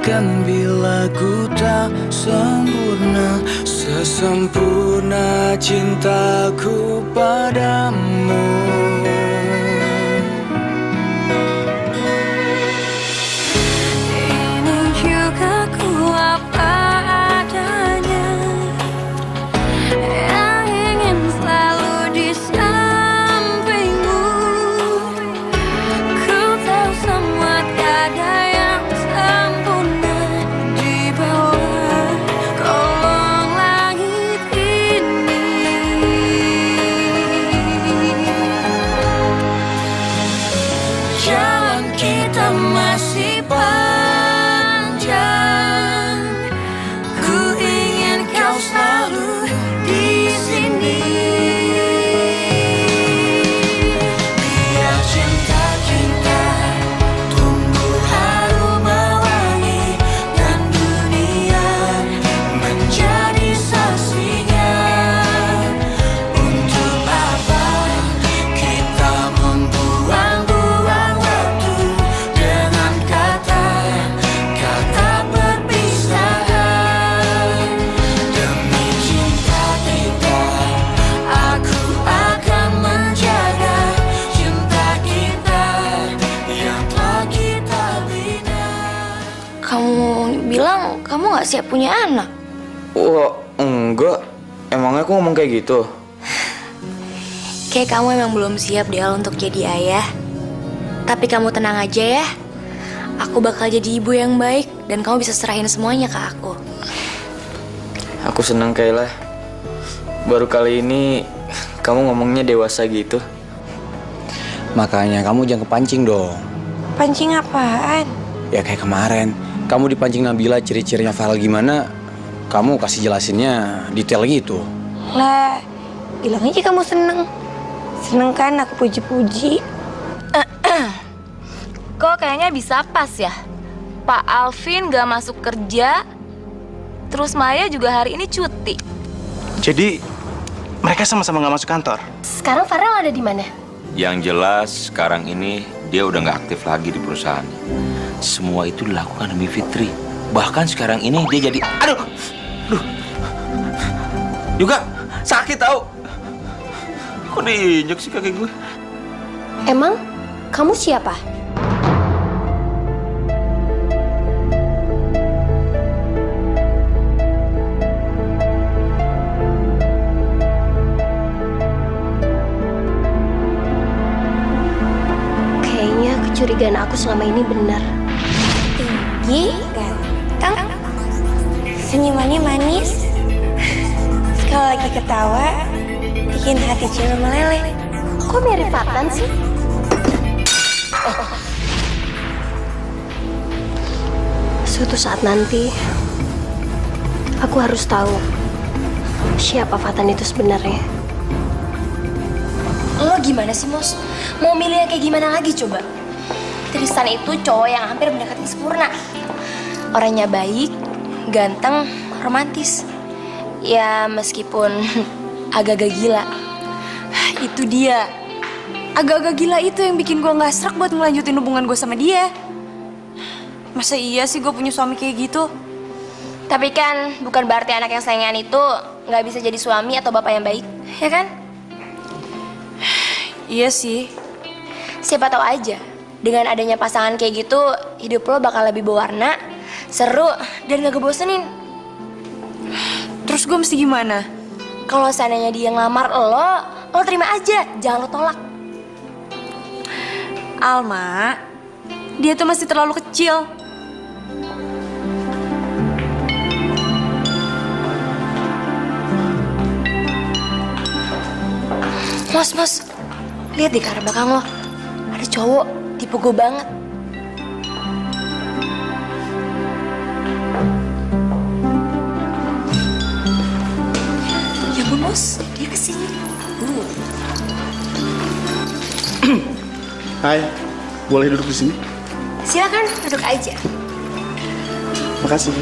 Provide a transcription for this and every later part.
Bahkan bila ku tak sempurna, sesempurna cintaku padamu. Ini juga ku apa adanya, yang ingin selalu di sampingmu. Ku tahu semua tiada yang sempurna di bawah kolong langit ini. Jalan kita masih panjang, ku ingin kau selalu di sini. Biar cinta kita tumbuh harum mewangi, dan dunia menjadi saksinya. Untuk apa kita membuang-buang waktu dengan kata-kata perpisahan. Demi cinta kita, aku akan menjaga cinta kita yang telah kita bina. Kamu bilang kamu gak siap punya anak. Wah, enggak. Emangnya aku ngomong kayak gitu? Kayak kamu emang belum siap deh untuk jadi ayah. Tapi kamu tenang aja ya. Aku bakal jadi ibu yang baik dan kamu bisa serahin semuanya ke aku. Aku seneng Kayla. Baru kali ini kamu ngomongnya dewasa gitu. Makanya kamu jangan kepancing dong. Pancing apaan? Ya kayak kemarin, kamu dipancing Nabila ciri-cirinya Farel gimana, kamu kasih jelasinnya detail gitu. Lah, bilang aja kamu seneng. Seneng kan aku puji-puji. Kok kayaknya bisa pas ya? Pak Alvin gak masuk kerja, terus Maya juga hari ini cuti. Jadi mereka sama-sama nggak masuk kantor. Sekarang Farel ada di mana? Yang jelas sekarang ini dia udah nggak aktif lagi di perusahaan. Semua itu dilakukan demi Fitri. Bahkan sekarang ini dia jadi, aduh, juga sakit tau. Kok diinjek sih kaki gue? Emang kamu siapa? Kayaknya kecurigaan aku selama ini benar. Tinggi, ganteng, senyumannya manis. Sekali lagi ketawa, bikin hati cewek meleleh. Kok mirip Fatan sih? Suatu saat nanti, aku harus tahu siapa Fatan itu sebenarnya. Lo gimana sih, Mos? Mau milih yang kayak gimana lagi coba? Tristan itu cowok yang hampir mendekati sempurna. Orangnya baik, ganteng, romantis. Ya meskipun agak-agak gila. Itu dia. Agak-agak gila itu yang bikin gue gak serak buat ngelanjutin hubungan gue sama dia. Masa iya sih gue punya suami kayak gitu? Tapi kan bukan berarti anak yang sayangan itu nggak bisa jadi suami atau bapak yang baik, ya kan? Iya sih. Siapa tahu aja, dengan adanya pasangan kayak gitu, hidup lo bakal lebih berwarna, seru, dan gak ngebosenin. Terus gue mesti gimana? Kalau seandainya dia ngelamar lo terima aja, jangan lo tolak. Alma, dia tuh masih terlalu kecil. Mos, lihat di kamar belakang lo. Ada cowok, tipe gue banget. Ya ampun, Mos, dia kesini. Hai, boleh duduk di sini? Silakan, duduk aja. Makasih.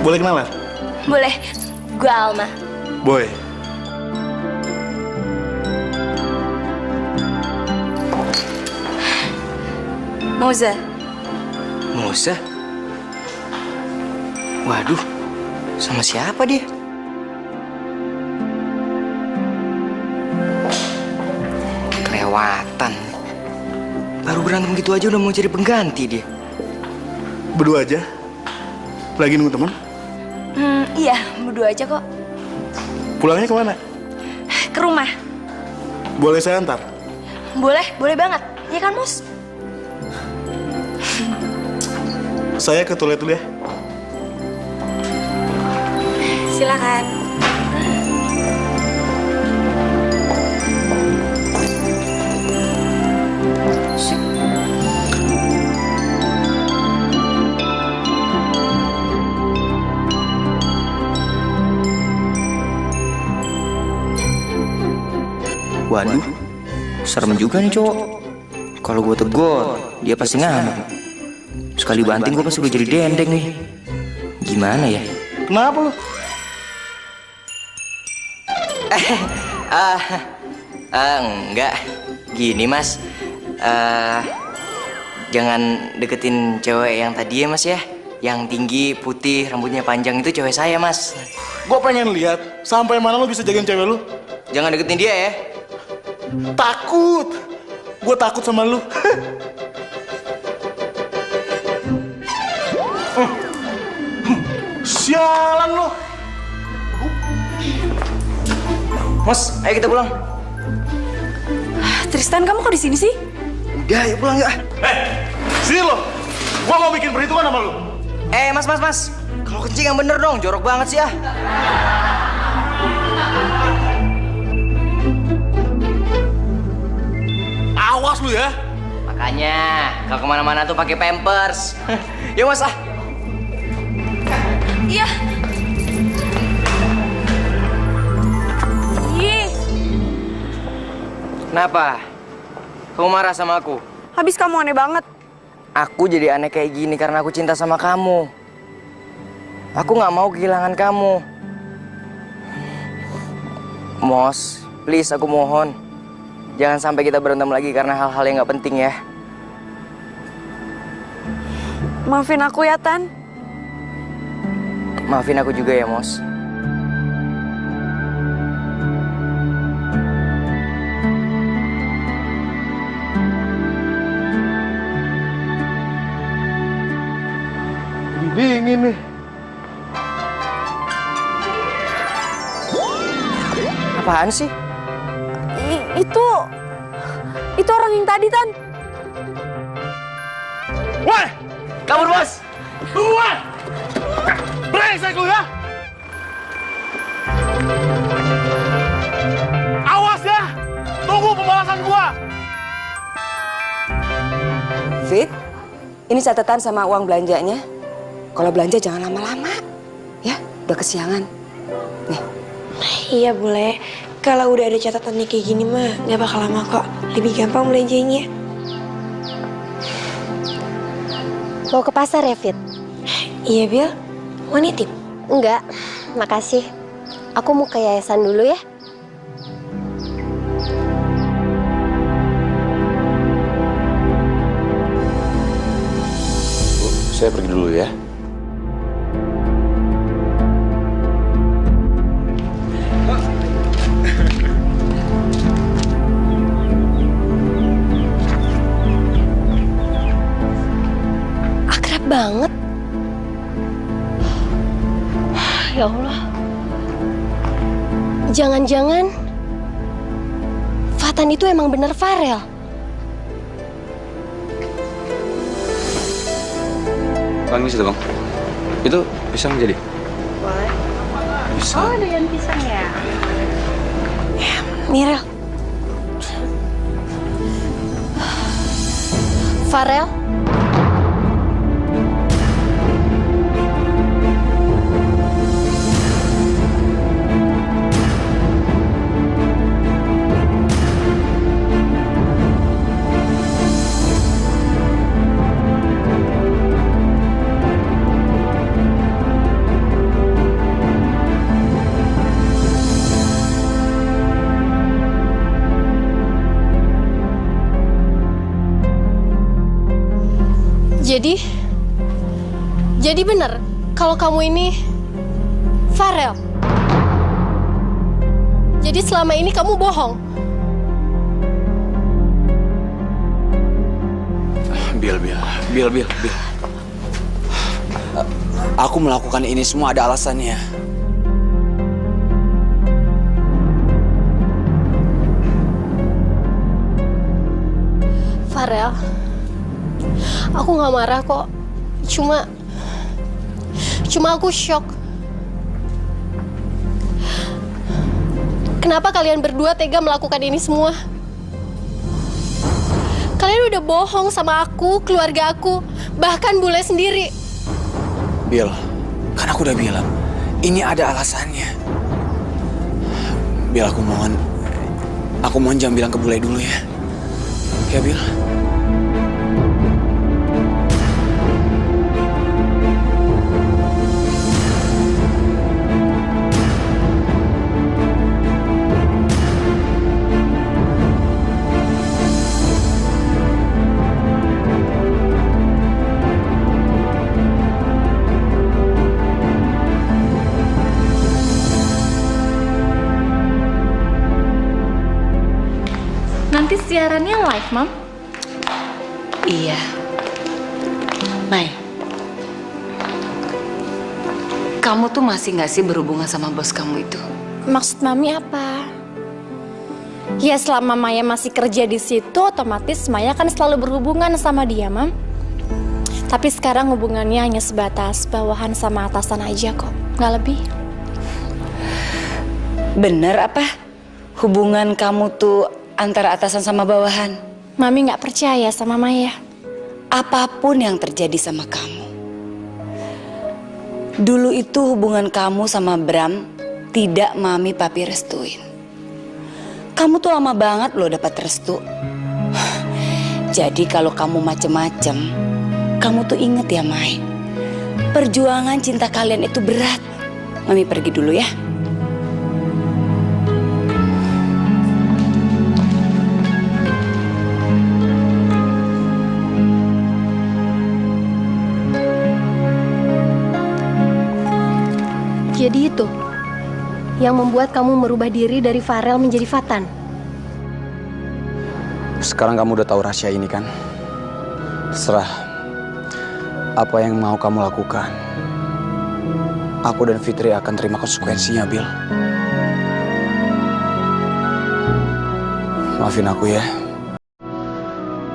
Boleh kenalan? Boleh, gue Alma. Boy. Moza. Musa? Waduh, sama siapa dia? Kelewatan. Baru berantem gitu aja udah mau cari pengganti dia. Berdua aja? Lagi nunggu teman? Iya, berdua aja kok. Pulangnya kemana? Ke rumah. Boleh saya antar? Boleh banget. Iya kan, Mus? Saya ke toilet dulu ya. Silakan. Waduh, serem juga nih cowok. Kalau gue tegur, dia pasti ngamuk. Sekali banting gue pasti udah jadi dendeng nih. Gimana ya? Kenapa lu? Enggak. Gini mas, jangan deketin cewek yang tadi ya mas ya. Yang tinggi, putih, rambutnya panjang itu cewek saya mas. Gue pengen lihat sampai mana lu bisa jagain cewek lu. Jangan deketin dia ya. Takut. Gue takut sama lu. Sialan lu. Mas, ayo kita pulang. Tristan, kamu kok di sini sih? Udah, ayo pulang ya. Sini lo. Gue mau bikin perhitungan sama lu. Mas. Kalau kencing yang bener dong, jorok banget sih ya. Awas lu ya. Makanya, kalau kemana-mana tuh pakai Pampers. Yuk mas ah. Iya. Ih, Kenapa? Kamu marah sama aku? habis kamu aneh banget. Aku jadi aneh kayak gini karena aku cinta sama kamu. Aku nggak mau kehilangan kamu. Mos, please aku mohon. Jangan sampai kita berantem lagi karena hal-hal yang nggak penting ya. Maafin aku ya, Tan. Maafin aku juga ya, Mos. Dingin nih. Apaan sih? Itu orang yang tadi, Tan. Woi, Kabur, Bos! tunggu woi. Brengsek lu ya. Awas ya. Tunggu pembalasan gua. Fit, ini catatan sama uang belanjanya. Kalau belanja jangan lama-lama. Ya, udah kesiangan. Nih. Iya boleh. Kalau udah ada catatannya kayak gini mah gak bakal lama kok. Lebih gampang belanjanya. Mau ke pasar ya, Fit? Iya, Bil. Mau nitip? Enggak, makasih. Aku mau ke yayasan dulu ya. Saya pergi dulu ya. Akrab banget. Ya Allah. Jangan-jangan Fatan itu emang bener Farel. Bang, ini situ bang. Itu pisang jadi? Boleh. Pisang. Oh, doyan pisang ya? Mirel. Farel. Jadi benar kalau kamu ini Farel. Jadi selama ini kamu bohong. Bil. Aku melakukan ini semua ada alasannya. Farel, aku nggak marah kok. Cuma aku shock. Kenapa kalian berdua tega melakukan ini semua? Kalian udah bohong sama aku, keluarga aku, bahkan bule sendiri. Bil, kan aku udah bilang, ini ada alasannya. Bil, aku mohon jangan bilang ke bule dulu ya. Ya, Bil. Nanti siarannya live, Mam? Iya. Mai, kamu tuh masih nggak sih berhubungan sama bos kamu itu? Maksud Mami apa? Ya selama Maya masih kerja di situ, otomatis Maya kan selalu berhubungan sama dia, Mam. Tapi sekarang hubungannya hanya sebatas bawahan sama atasan aja kok, nggak lebih. Bener apa? Hubungan kamu tuh antara atasan sama bawahan? Mami nggak percaya sama Maya. Apapun yang terjadi sama kamu, dulu itu hubungan kamu sama Bram tidak Mami Papi restuin. Kamu tuh lama banget loh dapat restu. Jadi kalau kamu macem-macem, kamu tuh inget ya Mai, perjuangan cinta kalian itu berat. Mami pergi dulu ya. Jadi itu yang membuat kamu merubah diri dari Farel menjadi Fatan. Sekarang kamu udah tahu rahasia ini kan? Serah apa yang mau kamu lakukan. Aku dan Fitri akan terima konsekuensinya, Bil. Maafin aku ya.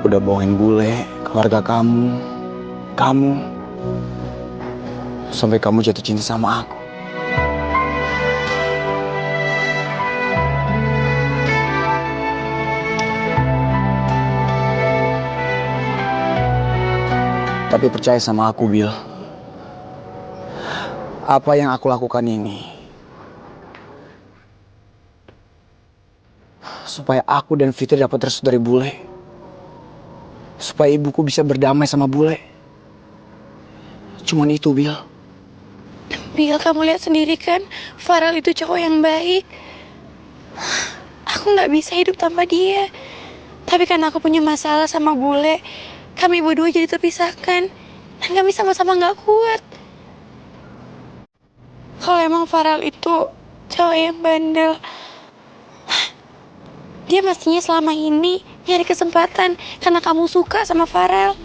Udah bohongin bule, keluarga kamu, sampai kamu jatuh cinta sama aku. Tapi percaya sama aku, Bil. Apa yang aku lakukan ini supaya aku dan Fitri dapat restu dari bule. Supaya ibuku bisa berdamai sama bule. Cuman itu, Bil. Bil, kamu lihat sendiri kan, Farel itu cowok yang baik. Aku nggak bisa hidup tanpa dia. Tapi karena aku punya masalah sama bule, kami berdua jadi terpisahkan. Dan kami sama-sama gak kuat. Kalau emang Farel itu cowok yang bandel, dia mestinya selama ini nyari kesempatan karena kamu suka sama Farel.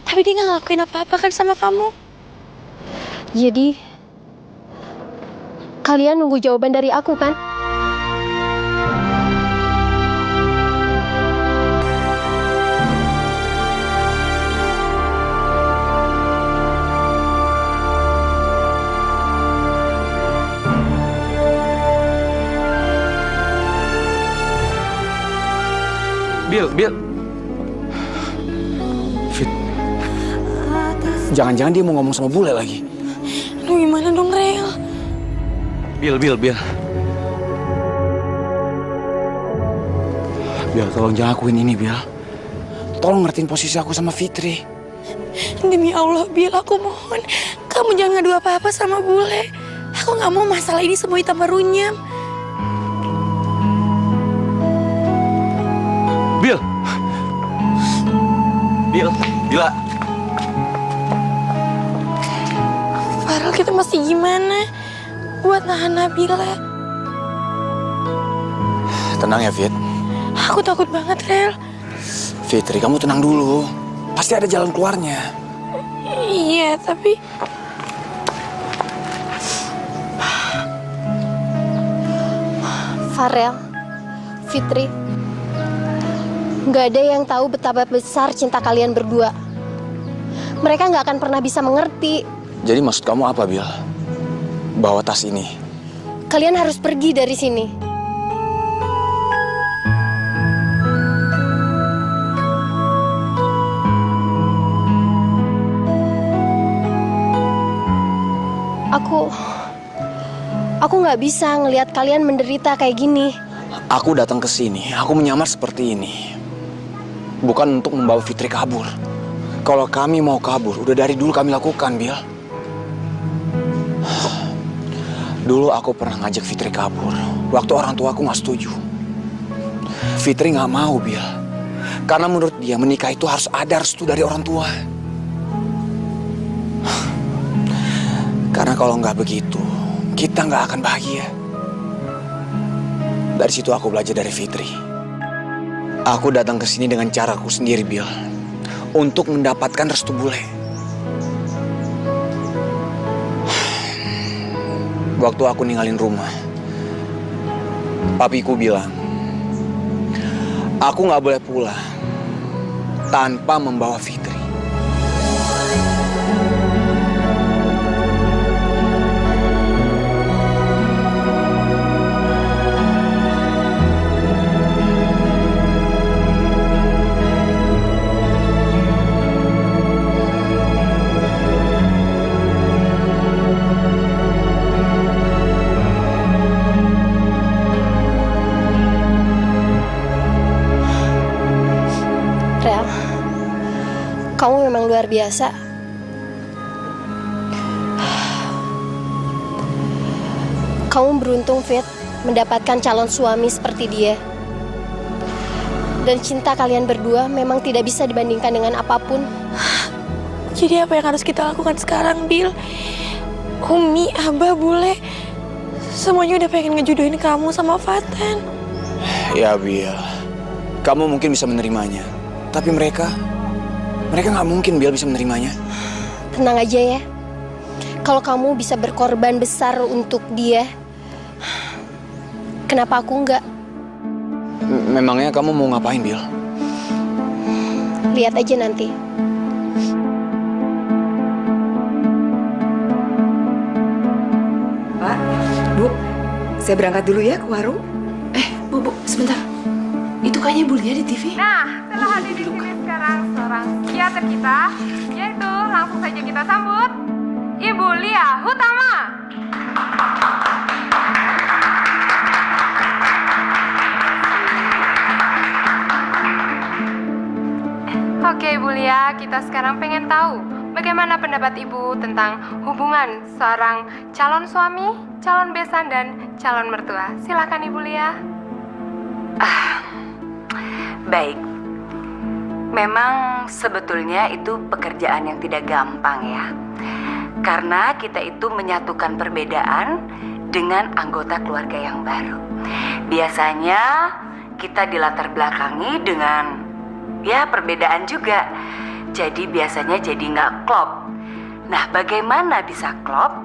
Tapi dia gak ngelakuin apa-apa kan sama kamu. Jadi kalian nunggu jawaban dari aku kan? Bil. Fit. Jangan-jangan dia mau ngomong sama bule lagi. Aduh, gimana dong, Rel? Bil. Bil, tolong jangan lakuin ini, Bil. Tolong ngertiin posisi aku sama Fitri. Demi Allah, Bil, aku mohon. Kamu jangan ngadu apa-apa sama bule. Aku gak mau masalah ini semua hitam runyam. Bila. kita mesti gimana buat nahan Nabila? Tenang ya, Fit. Aku takut banget, Rel. Fitri, kamu tenang dulu. Pasti ada jalan keluarnya. Iya, tapi... Farel, Fitri, nggak ada yang tahu betapa besar cinta kalian berdua. Mereka nggak akan pernah bisa mengerti. Jadi maksud kamu apa, Bil? Bawa tas ini. Kalian harus pergi dari sini. Aku nggak bisa ngelihat kalian menderita kayak gini. Aku datang ke sini, aku menyamar seperti ini. Bukan untuk membawa Fitri kabur. Kalau kami mau kabur, udah dari dulu kami lakukan, Bil. Dulu aku pernah ngajak Fitri kabur. Waktu orang tua aku nggak setuju. Fitri nggak mau, Bil. Karena menurut dia menikah itu harus ada restu dari orang tua. Karena kalau nggak begitu, kita nggak akan bahagia. Dari situ aku belajar dari Fitri. Aku datang ke sini dengan caraku sendiri, Bil. Untuk mendapatkan restu bule. Waktu aku ninggalin rumah, papiku bilang, aku nggak boleh pulang tanpa membawa Fitri. Kamu memang luar biasa. Kamu beruntung, Fit, mendapatkan calon suami seperti dia. Dan cinta kalian berdua memang tidak bisa dibandingkan dengan apapun. Jadi apa yang harus kita lakukan sekarang, Bil? Umi, Abah, Bule, semuanya udah pengen ngejodohin kamu sama Fatan. Ya, Bil. Kamu mungkin bisa menerimanya. Tapi mereka nggak mungkin, Bil, bisa menerimanya. Tenang aja ya. Kalau kamu bisa berkorban besar untuk dia, kenapa aku enggak? Memangnya kamu mau ngapain, Bil? Lihat aja nanti. Pak, Bu, saya berangkat dulu ya ke warung. Bu, sebentar. Itu kayaknya Bu Lia di TV. Nah, telah hadir di sini sekarang seorang psikiater kita, yaitu langsung saja kita sambut Ibu Lia Hutama. Oke, Ibu Lia, kita sekarang pengen tahu bagaimana pendapat Ibu tentang hubungan seorang calon suami, calon besan, dan calon mertua. Silakan, Ibu Lia. Baik, memang sebetulnya itu pekerjaan yang tidak gampang ya. Karena kita itu menyatukan perbedaan dengan anggota keluarga yang baru. Biasanya kita dilatar belakangi dengan ya perbedaan juga. Jadi biasanya jadi nggak klop. Nah, bagaimana bisa klop?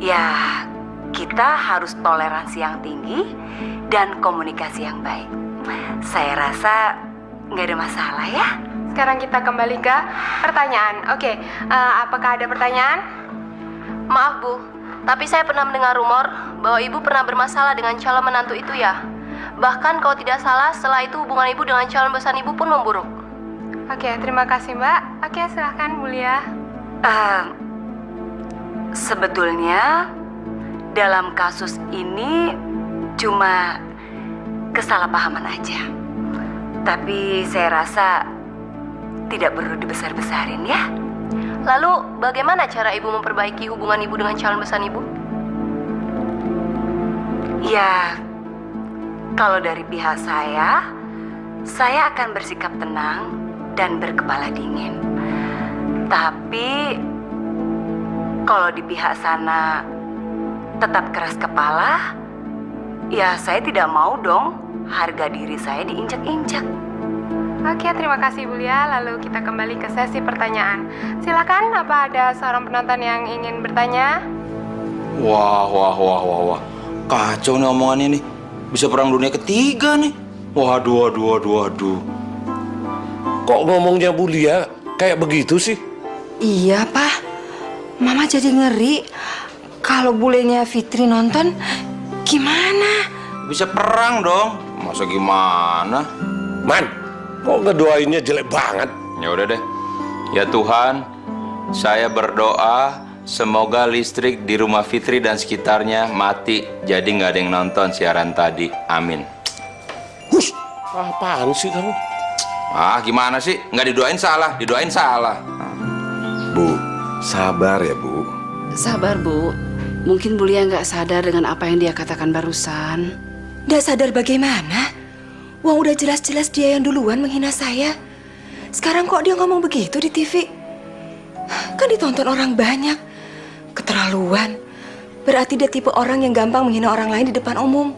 Ya, kita harus toleransi yang tinggi dan komunikasi yang baik. Saya rasa nggak ada masalah ya. Sekarang kita kembali ke pertanyaan. Oke, apakah ada pertanyaan? Maaf, Bu, tapi saya pernah mendengar rumor bahwa Ibu pernah bermasalah dengan calon menantu itu ya. Bahkan kalau tidak salah, setelah itu hubungan Ibu dengan calon besan Ibu pun memburuk. Oke, terima kasih, Mbak. Oke, silahkan, Bu Lia. Sebetulnya dalam kasus ini cuma kesalahpahaman aja. Tapi saya rasa tidak perlu dibesar-besarin ya. Lalu bagaimana cara Ibu memperbaiki hubungan Ibu dengan calon besan Ibu? Ya, kalau dari pihak saya akan bersikap tenang dan berkepala dingin. Tapi kalau di pihak sana tetap keras kepala, ya saya tidak mau dong harga diri saya diinjak-injak. Oke, terima kasih Bu Lia. Lalu kita kembali ke sesi pertanyaan. Silakan, apa ada seorang penonton yang ingin bertanya? Wah. Kacau nih omongannya nih. Bisa perang dunia ketiga nih. Waduh. Kok ngomongnya Bu Lia kayak begitu sih? Iya, Pak. Mama jadi ngeri. Kalau bulenya Fitri nonton, gimana? Bisa perang dong. Masa gimana? Man, kok ngedoainnya jelek banget? Ya udah deh. Ya Tuhan, saya berdoa semoga listrik di rumah Fitri dan sekitarnya mati. Jadi nggak ada yang nonton siaran tadi. Amin. Hush, apaan sih kamu? Gimana sih? Nggak didoain salah, didoain salah. Bu, sabar ya Bu. Sabar Bu, mungkin Bu Lia nggak sadar dengan apa yang dia katakan barusan. Nggak sadar bagaimana? Wah, udah jelas-jelas dia yang duluan menghina saya. Sekarang kok dia ngomong begitu di TV? Kan ditonton orang banyak. Keterlaluan. Berarti dia tipe orang yang gampang menghina orang lain di depan umum.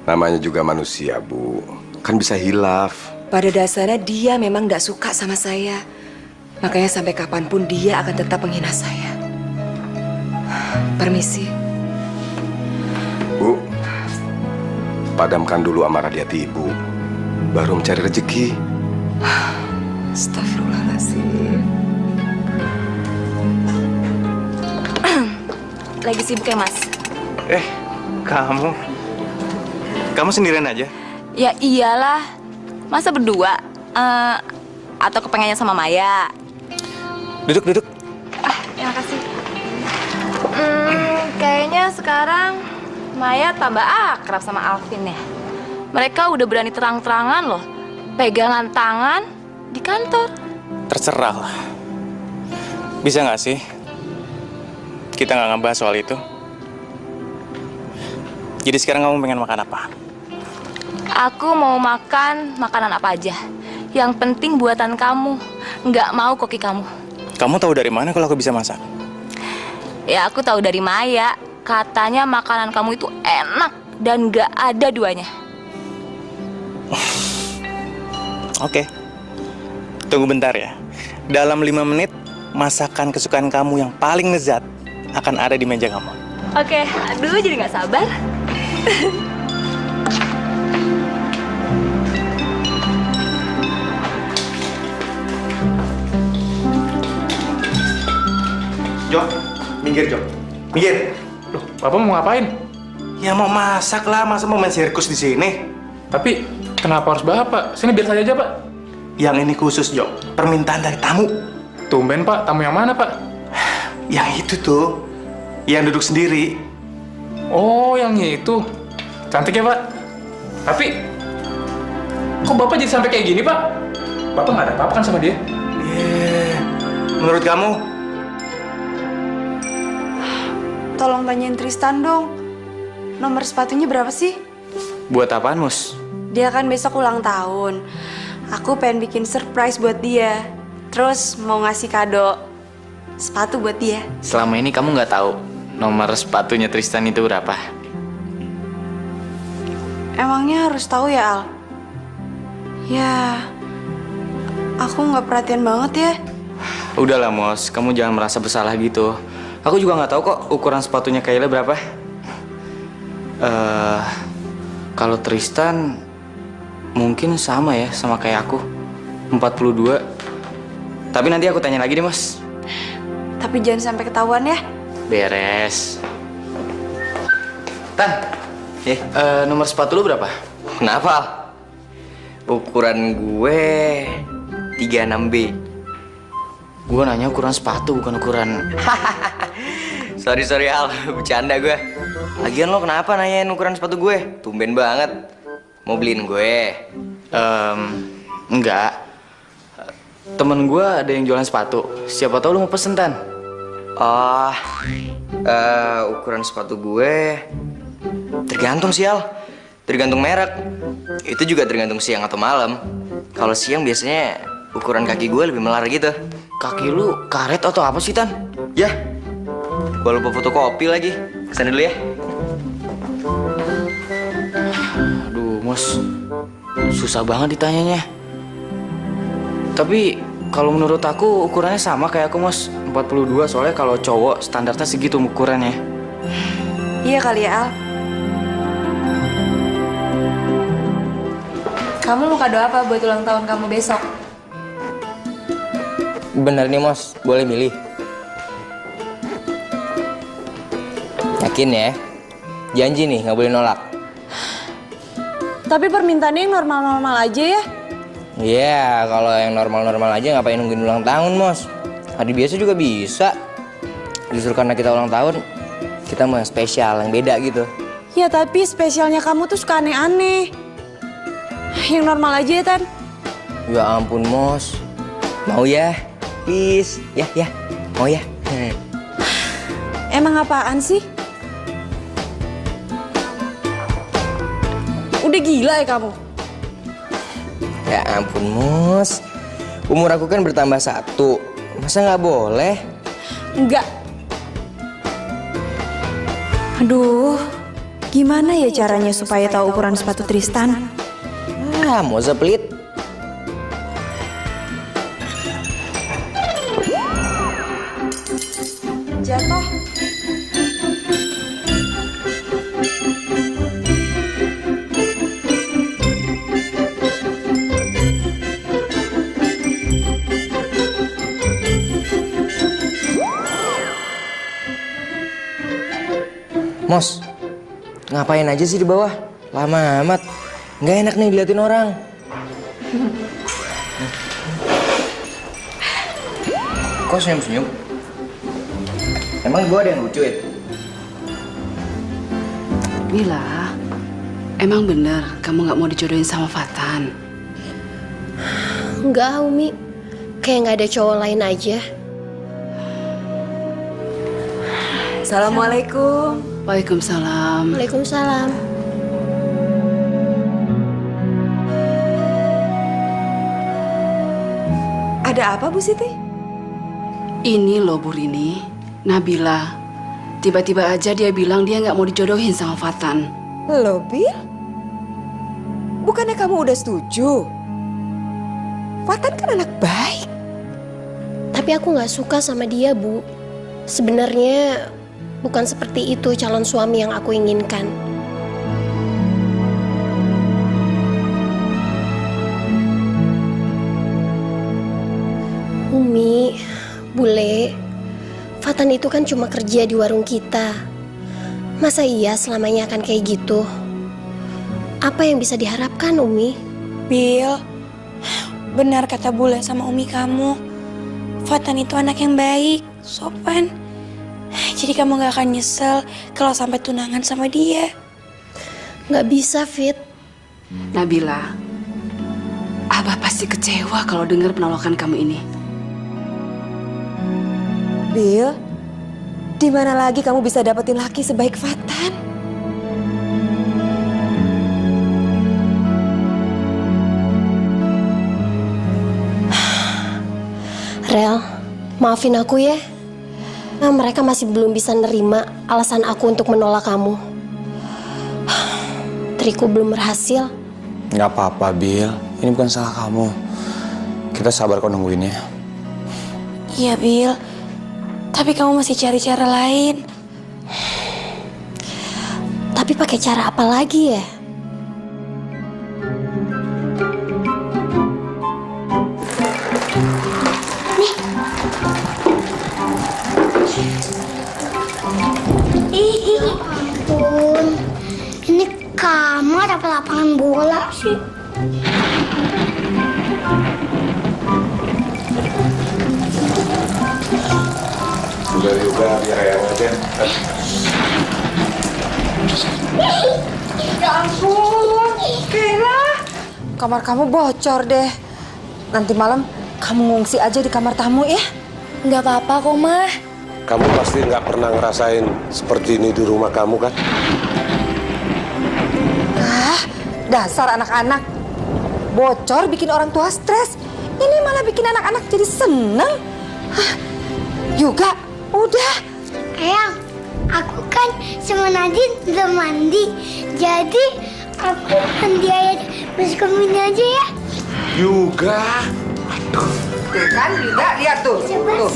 Namanya juga manusia Bu, kan bisa hilaf. Pada dasarnya dia memang nggak suka sama saya. Makanya sampai kapanpun dia akan tetap menghina saya. Permisi. Bu, padamkan dulu amarah di hati Ibu, baru mencari rezeki. Astagfirullahaladzim. Lagi sibuk ya, Mas? Kamu sendirian aja? Ya iyalah. Masa berdua? Atau kepengennya sama Maya? Duduk. Terima kasih. Kayaknya sekarang Maya tambah akrab sama Alvin ya. Mereka udah berani terang-terangan loh, pegangan tangan di kantor. Terserah lah. Bisa nggak sih kita nggak ngebahas soal itu? Jadi sekarang kamu pengen makan apa? Aku mau makan makanan apa aja. Yang penting buatan kamu. Nggak mau koki kamu. Kamu tahu dari mana kalau aku bisa masak? Ya aku tahu dari Maya. Katanya makanan kamu itu enak dan nggak ada duanya. Oke. Tunggu bentar ya. Dalam 5 menit, masakan kesukaan kamu yang paling lezat akan ada di meja kamu. Oke, aduh jadi nggak sabar. Jo, minggir Jo. Minggir. Loh, Bapak mau ngapain? Ya mau masak lah, masa mau main sirkus di sini? Tapi kenapa harus Bapak? Sini biar saya aja, Pak. Yang ini khusus Jo, permintaan dari tamu. Tumben Pak, tamu yang mana Pak? Yang itu tuh, yang duduk sendiri. Oh, yang itu. Cantik ya Pak. Tapi, kok Bapak jadi sampai kayak gini Pak? Bapak nggak ada apa-apa kan sama dia? Menurut kamu? Tolong tanyain Tristan dong. Nomor sepatunya berapa sih? Buat apaan, Mus? Dia kan besok ulang tahun. Aku pengen bikin surprise buat dia. Terus mau ngasih kado sepatu buat dia. Selama ini kamu nggak tahu nomor sepatunya Tristan itu berapa? Emangnya harus tahu ya, Al? Ya, aku nggak perhatian banget ya. Udahlah, Mos. Kamu jangan merasa bersalah gitu. Aku juga nggak tahu kok ukuran sepatunya Kayla berapa. Kalau Tristan mungkin sama ya, sama kayak aku. 42. Tapi nanti aku tanya lagi deh, Mas. Tapi jangan sampai ketahuan ya. Beres. Tan, nomor sepatu lu berapa? Kenapa? Ukuran gue 36B. Gue nanya ukuran sepatu, bukan ukuran... Sorry Al, bercanda gue. Lagian lo kenapa nanyain ukuran sepatu gue? Tumben banget. Mau beliin gue? Enggak. Temen gue ada yang jualan sepatu. Siapa tahu lu mau pesen, Tan. Oh, ukuran sepatu gue tergantung sih, Al. Tergantung merek. Itu juga tergantung siang atau malam. Kalau siang biasanya ukuran kaki gue lebih melar gitu. Kaki lu karet atau apa sih, Tan? Ya, lupa fotokopi lagi. Kesana dulu ya. Aduh, Mos. Susah banget ditanyanya. Tapi kalau menurut aku ukurannya sama kayak aku, Mos. 42, soalnya kalau cowok standarnya segitu ukurannya. Iya kali ya, Al. Kamu mau kado apa buat ulang tahun kamu besok? Bener nih, Mos. Boleh milih. Yakin ya? Janji nih, nggak boleh nolak. Tapi permintaannya yang normal-normal aja ya. Iya, kalau yang normal-normal aja ngapain nungguin ulang tahun, Mos? Hari biasa juga bisa. Justru karena kita ulang tahun, kita mau yang spesial, yang beda gitu. Ya tapi spesialnya kamu tuh suka aneh-aneh. Yang normal aja ya, Tan. Ya ampun, Mos. Mau ya? Please. Ya. Mau ya? Emang apaan sih? Udah gila ya kamu? Ya ampun, Mos. Umur aku kan bertambah 1. Masa nggak boleh? Enggak. Aduh, gimana ya caranya supaya tahu ukuran sepatu Tristan? Mau sepelit. Jatuh. Mos, ngapain aja sih di bawah? Lama amat. Nggak enak nih diliatin orang. Kok senyum-senyum? Emang gua ada yang lucu ya? Mila, emang bener kamu nggak mau dijodohin sama Fatan? Enggak, Umi. Kayak nggak ada cowok lain aja. Assalamualaikum. Waalaikumsalam. Waalaikumsalam. Ada apa, Bu Siti? Ini loh Bu Rini, Nabila. Tiba-tiba aja dia bilang dia nggak mau dijodohin sama Fatan. Loh, Bil? Bukannya kamu udah setuju? Fatan kan anak baik. Tapi aku nggak suka sama dia, Bu. Sebenarnya bukan seperti itu calon suami yang aku inginkan. Umi, Bule, Fatan itu kan cuma kerja di warung kita. Masa iya selamanya akan kayak gitu? Apa yang bisa diharapkan, Umi? Bil, benar kata Bule sama Umi kamu. Fatan itu anak yang baik, sopan. Jadi kamu gak akan nyesel kalau sampai tunangan sama dia. Gak bisa, Fit. Nabila, Abah pasti kecewa kalau dengar penolakan kamu ini. Bil, di mana lagi kamu bisa dapetin laki sebaik Fatan? Rel, maafin aku ya. Nah, mereka masih belum bisa nerima alasan aku untuk menolak kamu. Triku belum berhasil. Nggak apa-apa, Bil. Ini bukan salah kamu. Kita sabar kok nungguinnya. Iya, Bil. Tapi kamu masih cari cara lain. Tapi pakai cara apa lagi ya? Ih, ampun. Ini kamar apa lapangan bola sih? Udah juga, biar ayang aja. Ya ampun, Kira. Kamar kamu bocor deh. Nanti malam kamu ngungsi aja di kamar tamu ya. Nggak apa-apa kok, Mah. Kamu pasti nggak pernah ngerasain seperti ini di rumah kamu kan? Ah, dasar anak-anak. Bocor bikin orang tua stres. Ini malah bikin anak-anak jadi seneng. Hah, Juga, udah. Eyang, aku kan sama Nadine belum mandi. Jadi aku mandi aja masuk ke mini aja ya. Juga. Tuh kan, Dinda, lihat tuh. Tuh.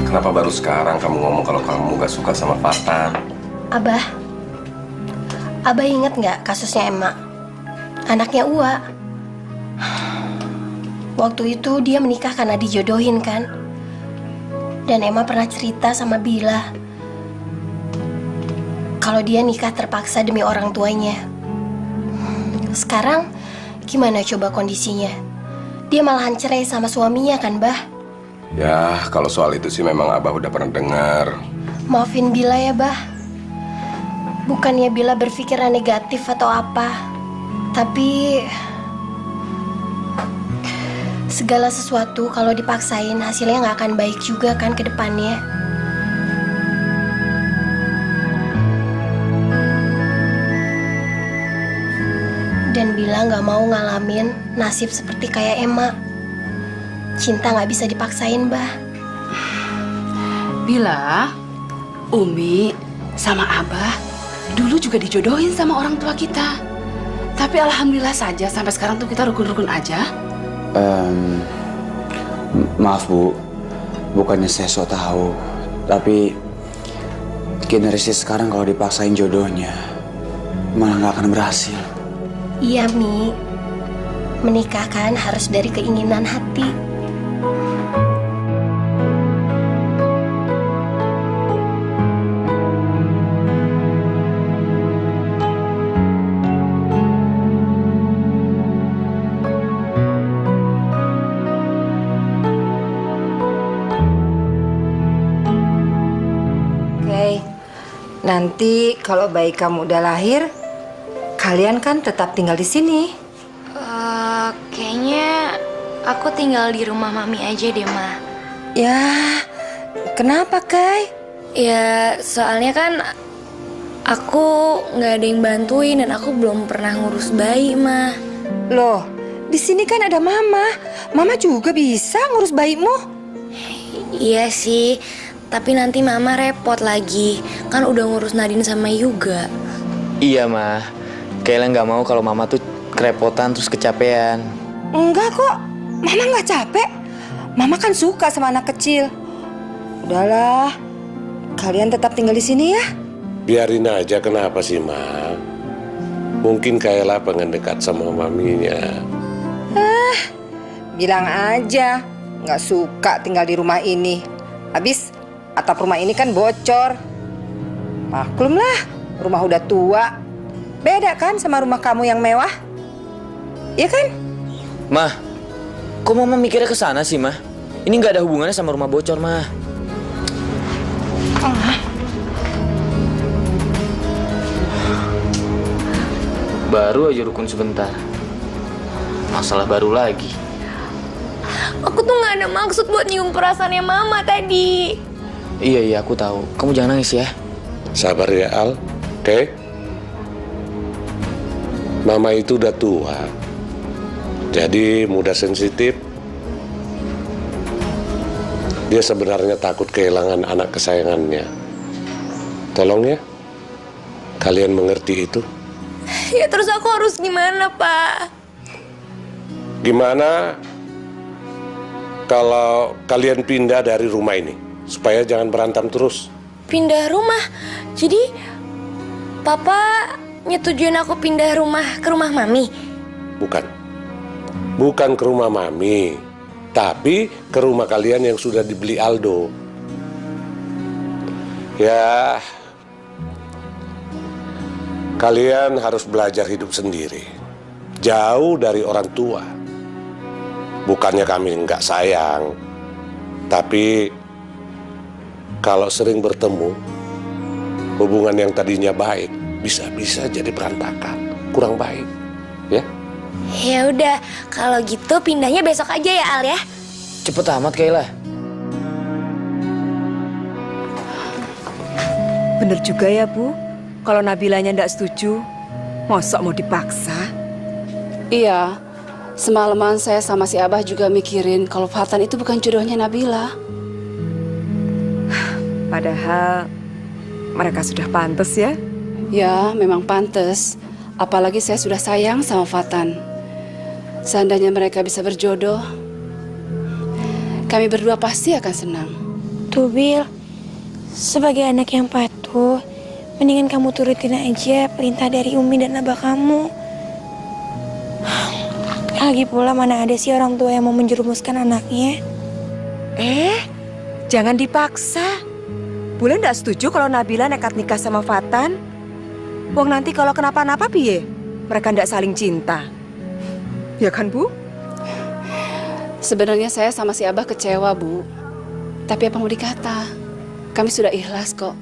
Kenapa baru sekarang kamu ngomong kalau kamu gak suka sama Fatan? Abah inget nggak kasusnya Emma? Anaknya Ua. Waktu itu dia menikah karena dijodohin kan? Dan Emma pernah cerita sama Bila kalau dia nikah terpaksa demi orang tuanya. Sekarang gimana coba kondisinya? Dia malahan cerai sama suaminya kan, Bah? Ya, kalau soal itu sih memang Abah udah pernah dengar. Maafin Bila ya, Bah. Bukannya Bila berpikiran negatif atau apa, tapi segala sesuatu kalau dipaksain hasilnya nggak akan baik juga kan ke depannya. Dan Bila nggak mau ngalamin nasib seperti kayak Emma. Cinta nggak bisa dipaksain, Bah. Bila, Umi sama Abah dulu juga dijodohin sama orang tua kita. Tapi alhamdulillah saja sampai sekarang tuh kita rukun-rukun aja. Maaf Bu, bukannya saya so tahu, tapi generasi sekarang kalau dipaksain jodohnya malah nggak akan berhasil. Iya, Mi. Menikah kan harus dari keinginan hati. Nanti kalau bayi kamu udah lahir, kalian kan tetap tinggal di sini. Kayaknya aku tinggal di rumah Mami aja deh, Ma. Ya, kenapa, Kai? Ya, soalnya kan aku nggak ada yang bantuin dan aku belum pernah ngurus bayi, Ma. Loh, di sini kan ada Mama. Mama juga bisa ngurus bayimu. Iya sih. Tapi nanti Mama repot lagi. Kan udah ngurus Nadine sama Yuga. Iya, Ma. Kayla nggak mau kalau Mama tuh kerepotan terus kecapean. Enggak kok. Mama nggak capek. Mama kan suka sama anak kecil. Udahlah. Kalian tetap tinggal di sini ya. Biarin aja, kenapa sih, Ma? Mungkin Kayla pengen dekat sama maminya. Bilang aja. Nggak suka tinggal di rumah ini. Habis atap rumah ini kan bocor. Maklumlah, rumah udah tua. Beda kan sama rumah kamu yang mewah? Iya kan? Mah, kok Mama mikirnya ke sana sih, Mah? Ini nggak ada hubungannya sama rumah bocor, Mah. Baru aja rukun sebentar. Masalah baru lagi. Aku tuh nggak ada maksud buat nyium perasaannya Mama tadi. Iya, aku tahu. Kamu jangan nangis ya. Sabar ya, Al. Oke? Mama itu udah tua. Jadi mudah sensitif. Dia sebenarnya takut kehilangan anak kesayangannya. Tolong ya, kalian mengerti itu. Ya terus aku harus gimana, Pak? Gimana kalau kalian pindah dari rumah ini? Supaya jangan berantem terus. Pindah rumah? Jadi Papa nyetujuin aku pindah rumah ke rumah Mami? Bukan. Bukan ke rumah Mami. Tapi ke rumah kalian yang sudah dibeli Aldo. Ya, kalian harus belajar hidup sendiri. Jauh dari orang tua. Bukannya kami nggak sayang. Tapi kalau sering bertemu, hubungan yang tadinya baik bisa-bisa jadi berantakan, kurang baik, ya? Ya udah, kalau gitu pindahnya besok aja ya, Al ya. Cepet amat, Kayla. Bener juga ya, Bu. Kalau Nabilanya ndak setuju, mosok mau dipaksa? Iya, semalaman saya sama si Abah juga mikirin kalau Fatan itu bukan jodohnya Nabila. Padahal mereka sudah pantas ya. Ya, memang pantas. Apalagi saya sudah sayang sama Fatan. Seandainya mereka bisa berjodoh, kami berdua pasti akan senang. Tuh Bil, sebagai anak yang patuh, mendingan kamu turutin aja perintah dari Umi dan Abah kamu. Lagi pula mana ada sih orang tua yang mau menjerumuskan anaknya? Jangan dipaksa. Bule nggak setuju kalau Nabila nekat nikah sama Fatan. Wong nanti kalau kenapa-napa piye? Mereka ndak saling cinta. Ya kan, Bu? Sebenarnya saya sama si Abah kecewa, Bu. Tapi apa mau dikata? Kami sudah ikhlas kok.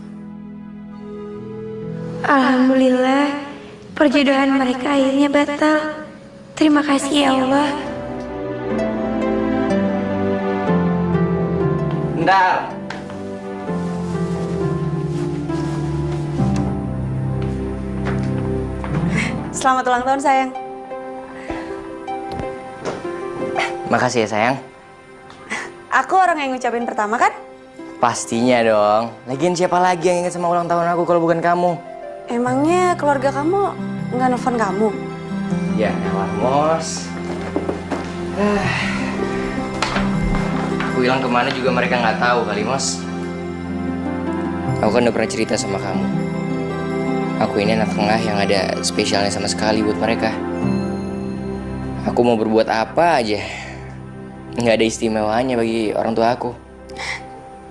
Alhamdulillah, perjodohan mereka akhirnya batal. Terima kasih ya Allah. Bentar. Selamat ulang tahun sayang. Makasih ya sayang. Aku orang yang ngucapin pertama kan? Pastinya dong. Lagian siapa lagi yang ingat sama ulang tahun aku kalau bukan kamu? Emangnya keluarga kamu nggak nelfon kamu? Ya elah, Mos. Aku hilang kemana juga mereka nggak tahu kali, Mos. Aku kan udah pernah cerita sama kamu. Aku ini anak tengah yang ada spesialnya sama sekali buat mereka. Aku mau berbuat apa aja, nggak ada istimewanya bagi orang tua aku.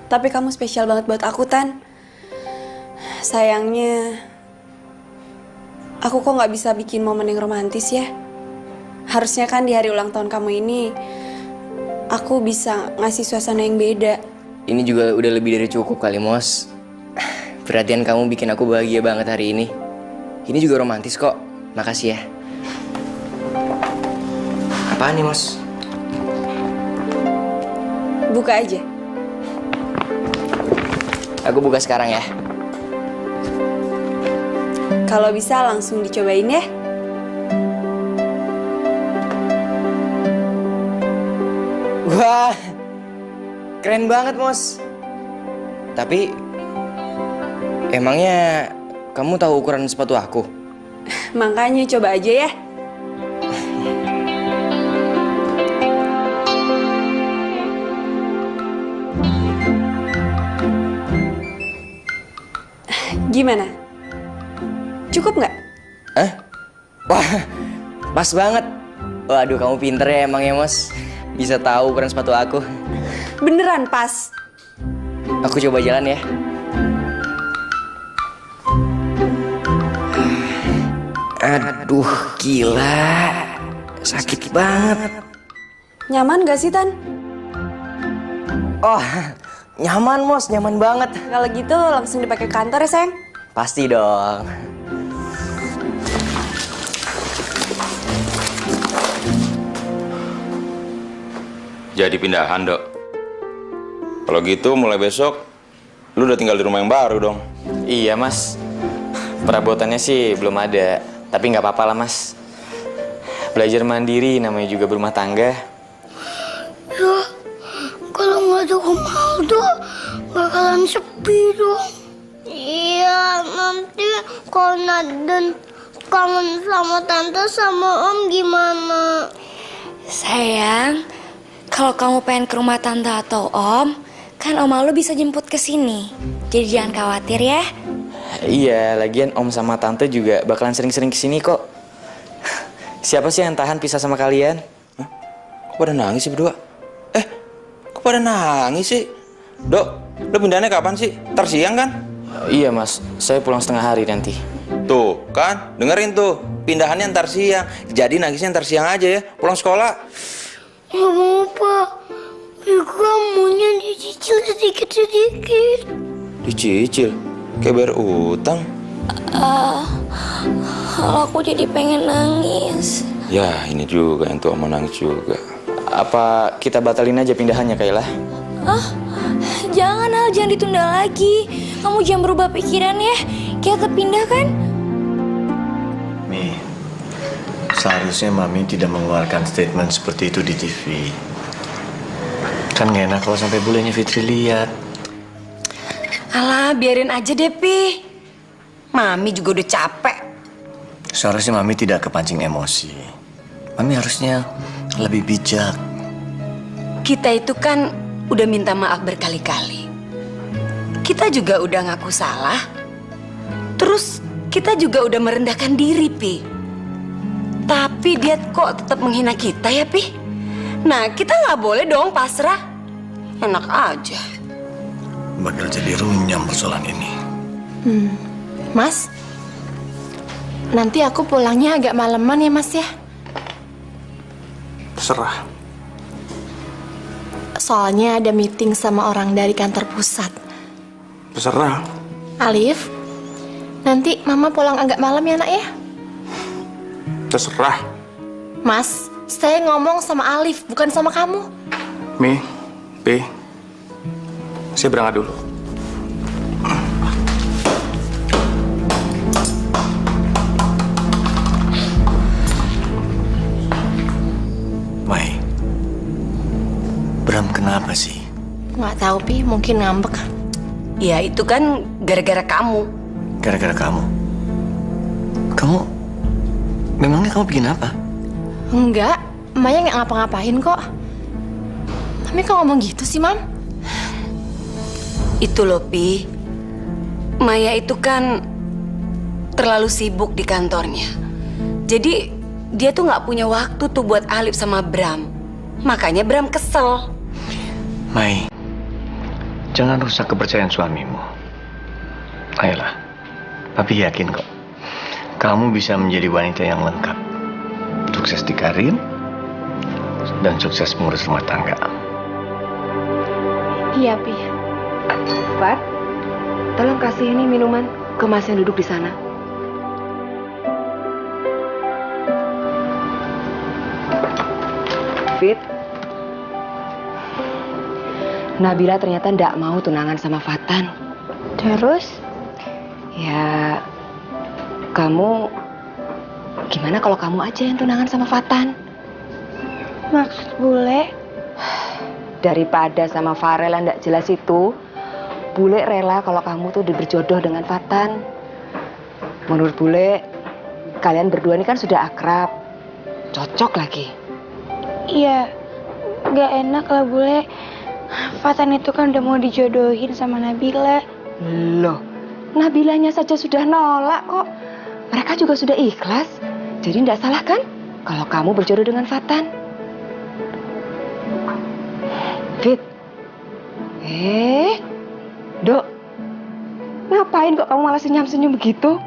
Tapi kamu spesial banget buat aku, Tan. Sayangnya, aku kok nggak bisa bikin momen yang romantis ya. Harusnya kan di hari ulang tahun kamu ini, aku bisa ngasih suasana yang beda. Ini juga udah lebih dari cukup kali, Mos. Perhatian kamu bikin aku bahagia banget hari ini. Ini juga romantis kok. Makasih ya. Apaan nih, Mos? Buka aja. Aku buka sekarang ya. Kalau bisa langsung dicobain ya. Wah, keren banget, Mos. Tapi, emangnya kamu tahu ukuran sepatu aku? Makanya coba aja ya. Gimana? Cukup nggak? Wah, pas banget. Waduh, kamu pinter ya emang ya, Mos. Bisa tahu ukuran sepatu aku. Beneran pas. Aku coba jalan ya. Aduh, gila. Sakit banget. Nyaman gak sih, Tan? Oh, nyaman, Mos. Nyaman banget. Kalau gitu langsung dipakai kantor ya, sayang? Pasti dong. Jadi pindahan, Dok. Kalau gitu mulai besok lu udah tinggal di rumah yang baru dong. Iya, Mas. Perabotannya sih belum ada, tapi nggak apa-apa lah, Mas. Belajar mandiri namanya juga berumah tangga. Ya, kalau nggak ada Om Aldo, bakalan sepi dong. Iya, nanti kalau Naden kangen sama tante sama Om gimana? Sayang, kalau kamu pengen ke rumah tante atau Om, kan Om Aldo bisa jemput ke sini. Jadi jangan khawatir ya. Iya, lagian Om sama Tante juga bakalan sering-sering kesini kok. Siapa sih yang tahan pisah sama kalian? Hah? Kok pada nangis sih berdua? Kok pada nangis sih? Dok, lo pindahnya kapan sih? Ntar siang kan? Iya, Mas. Saya pulang setengah hari nanti. Tuh, kan? Dengerin tuh. Pindahannya ntar siang. Jadi nangisnya ntar siang aja ya. Pulang sekolah. Nggak mau, Pak. Ika maunya dicicil sedikit-sedikit. Dicicil? Kayak bayar utang. Aku jadi pengen nangis. Ya, ini juga yang tua mau nangis juga. Apa kita batalin aja pindahannya, Kayla? Jangan, Al. Jangan ditunda lagi. Kamu jangan berubah pikiran ya. Kita pindah kan? Mi, seharusnya Mami tidak mengeluarkan statement seperti itu di TV. Kan gak enak kalau sampai bulenya Fitri lihat. Alah, biarin aja deh, Pi. Mami juga udah capek. Seharusnya Mami tidak kepancing emosi. Mami harusnya lebih bijak. Kita itu kan udah minta maaf berkali-kali. Kita juga udah ngaku salah. Terus kita juga udah merendahkan diri, Pi. Tapi dia kok tetap menghina kita ya, Pi? Nah, kita nggak boleh dong pasrah. Enak aja. Bakal jadi runyam persoalan ini. Mas, nanti aku pulangnya agak maleman ya, Mas ya. Terserah. Soalnya ada meeting sama orang dari kantor pusat. Terserah. Alif, nanti Mama pulang agak malam ya, Nak ya? Terserah. Mas, saya ngomong sama Alif, bukan sama kamu. Mi, Pi, saya berangkat dulu. Mai, Bram kenapa sih? Nggak tahu, Pi, mungkin ngambek. Ya itu kan gara-gara kamu. Gara-gara kamu? Memangnya kamu bikin apa? Enggak, Maya nggak ngapa-ngapain kok. Mami kok ngomong gitu sih, Mam? Itu loh, Pi. Maya itu kan terlalu sibuk di kantornya. Jadi dia tuh nggak punya waktu tuh buat Alif sama Bram. Makanya Bram kesel. Mai, jangan rusak kepercayaan suamimu. Ayolah, Papi yakin kok. Kamu bisa menjadi wanita yang lengkap. Sukses di karir dan sukses mengurus rumah tangga. Iya, Pi. Fat, tolong kasih ini minuman ke Mas yang duduk di sana. Fit, Nabila ternyata ndak mau tunangan sama Fatan. Terus? Ya, kamu gimana kalau kamu aja yang tunangan sama Fatan? Maksud bule? Daripada sama Farel yang ndak jelas itu, bule rela kalau kamu tuh berjodoh dengan Fatan. Menurut bule, kalian berdua ini kan sudah akrab, cocok lagi. Iya, gak enak lah bule. Fatan itu kan udah mau dijodohin sama Nabila. Loh, Nabilanya saja sudah nolak kok. Mereka juga sudah ikhlas. Jadi tidak salah kan kalau kamu berjodoh dengan Fatan? Fit. Dok. Ngapain kok kamu malah senyum-senyum begitu?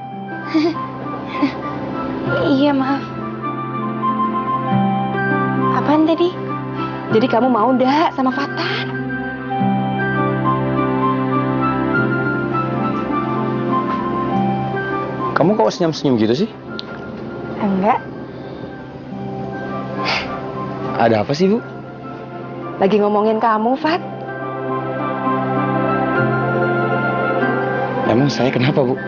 Iya, maaf. Apaan tadi? Jadi kamu mau ndak sama Fatan? Kamu kok senyum-senyum gitu sih? Enggak. Ada apa sih, Bu? Lagi ngomongin kamu, Fat. Emang saya kenapa, Bu?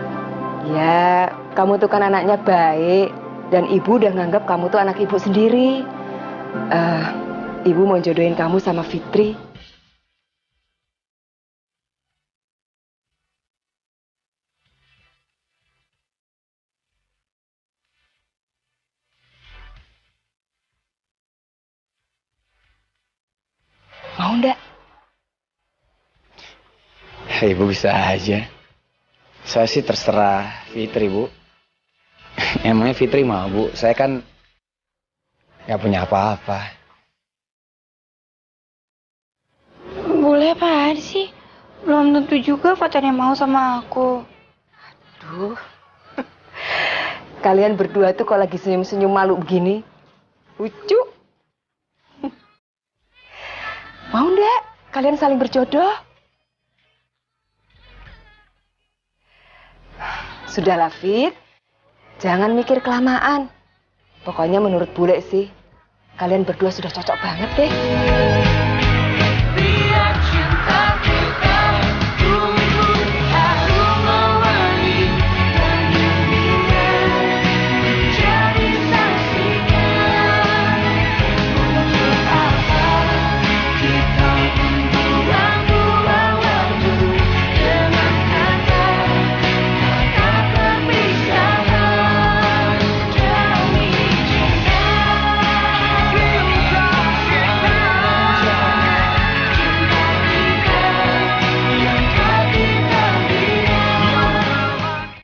Ya, kamu tuh kan anaknya baik. Dan ibu udah nganggap kamu tuh anak ibu sendiri. Ibu mau jodohin kamu sama Fitri. Mau ndak? Ibu bisa aja. Saya sih terserah Fitri, Bu. Emangnya Fitri mau, Bu? Saya kan nggak punya apa-apa. Bule apaan sih? Belum tentu juga Fatannya mau sama aku. Aduh. Kalian berdua tuh kok lagi senyum-senyum malu begini? Lucu. Mau ndak kalian saling berjodoh? Sudahlah, Fit. Jangan mikir kelamaan. Pokoknya menurut bule sih, kalian berdua sudah cocok banget deh.